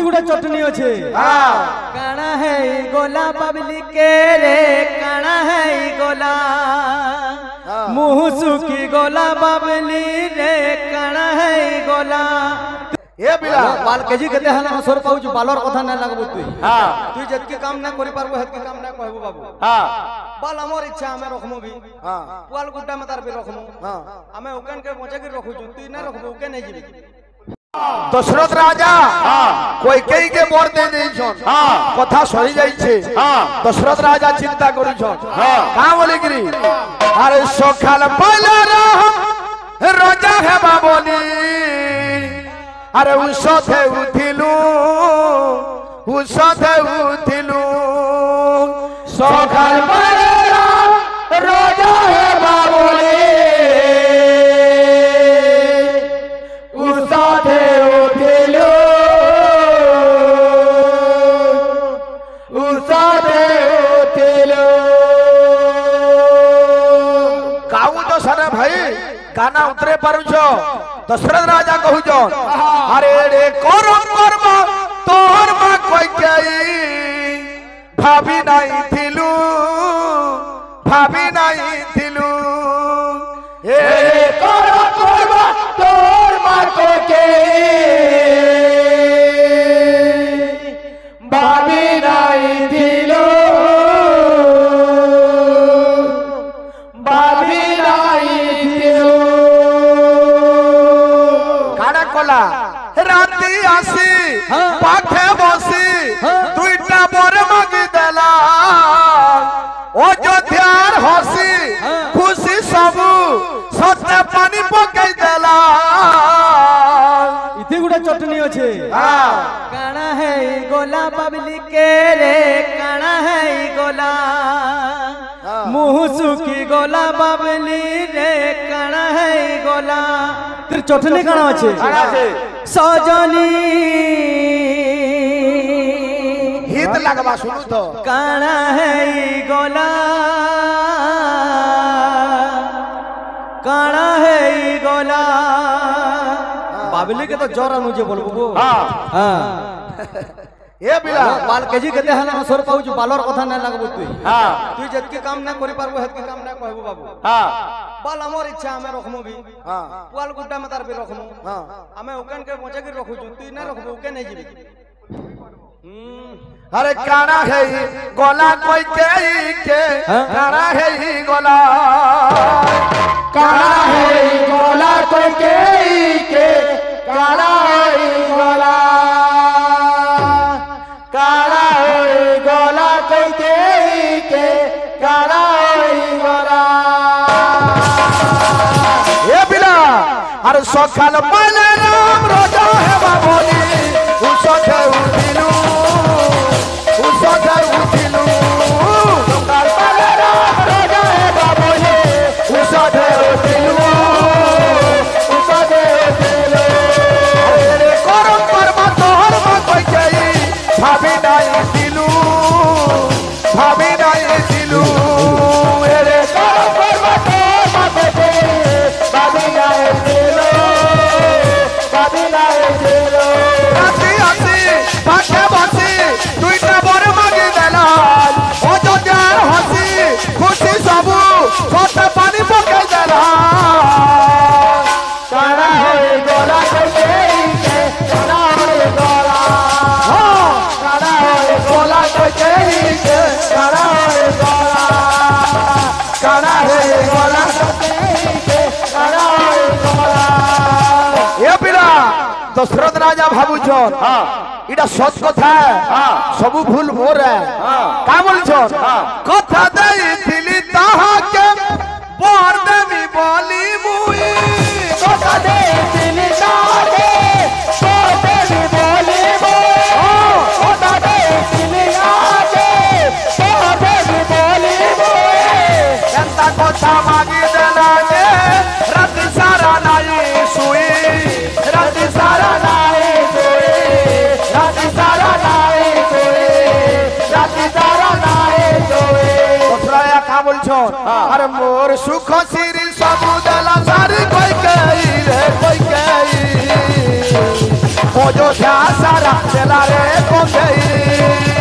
गुड़ा चटनी अच्छे काना है गोला बाबली के रे काना है गोला मुँह सुखी गोला बाबली रे काना है गोला ए बिला बाल केजी केते हला हसर पाउज बालर कथा ना लागबो तुई जतकी काम ना करि पारबो हतकी काम ना कहबो बाबू बाल हमर इच्छा हमें रखमो भी पुआल गुड्डा में तार भी रखमो हमें उकन के पहुंचे के रखू तुई ना रखबो उके नहीं जीबी दशरथ राजा कोई कई के बर दे देई छन कथा सरी जाई छे दशरथ राजा चिंता करू छन का बोली गिरी अरे सखाल पहला राजा है बाबोनी अरे उषधे उठिलु सखाल पहला राजा है बाबोनी गाना उतरे पारुछ दशरथ राजा कहूछ अरे रे करम कर्म तोर मां कोई कई भाभी नहीं थिलु ए करम कर्म तोर मां कोई कई भाभी नहीं थिलु राती आसी पाखे बसी दुईटा बर मांगी देला अयोध्यार हसी खुशी सबू सत्य पानी पकई देला इथे गुड़ा चटनी अच्छे काना है गोला बाबली के रे काना है गोला मुँह सुखी गोला बाबली रे काना है गोला तेरे चटनी काना अच्छे सजनी हित लगवा सुनु तो काना है गोला बाबली के तो जोर मुझे बोलबो ए बिला बाल केजी केते हला हसर पाउज बालर कथा ना लागबो तुई जतकी काम ना करि पारबो हतकी काम ना कहबो बाबू बाल हमर इच्छा हमें रखमो भी पुआल गुड्डा में तार भी रखमो हमें उकन के पहुंचे के रखू तुई ना रखबो उके नहीं जीबी अरे काना है गोला कोई के काना है गोला काना है गोला कोई के काना है गोला काना है गोला कोई के काना है गोला ए बिला अरे सखाल पहले राम राजा है बाबोली उषधे उठिलु सखाल पहले राम राजा है बाबोली उषधे उठिलु अरे करम कर्म तोहर मां कोई कई भाभी नहीं थिलु अरे करम कर्म तोहर मां कोई कई भाभी नहीं थिलु राती आसी पाखे बसी दुईटा बर मांगी देला अयोध्यार हसी खुशी सबू सत्य पानी पकई देला काना है गोला के काना है गोला काना है गोला के काना है गोला काना है गोला काना है गोला ए पिला दशरथ राजा भाबुछन इटा सच कथा सबु भूल मोर है का बोलछन कथा देई थिली ताहा के बर देवी बोली मुई कथा देई थिली ताहा के बर देवी बोली मुई कथा देई थिली ताहा के बर देवी बोली मुई एंता कथा मांगी देला ने राति सारा नाई सुई राति सारा नाई सुई राति सारा नाई सुई राति सारा नाई सुई दशरथ का बोलछन अरे मोर सुख सिरी सबु देला सारी कोई कई रे कोई कई অযোধ্যা সারা জেলা রে কমে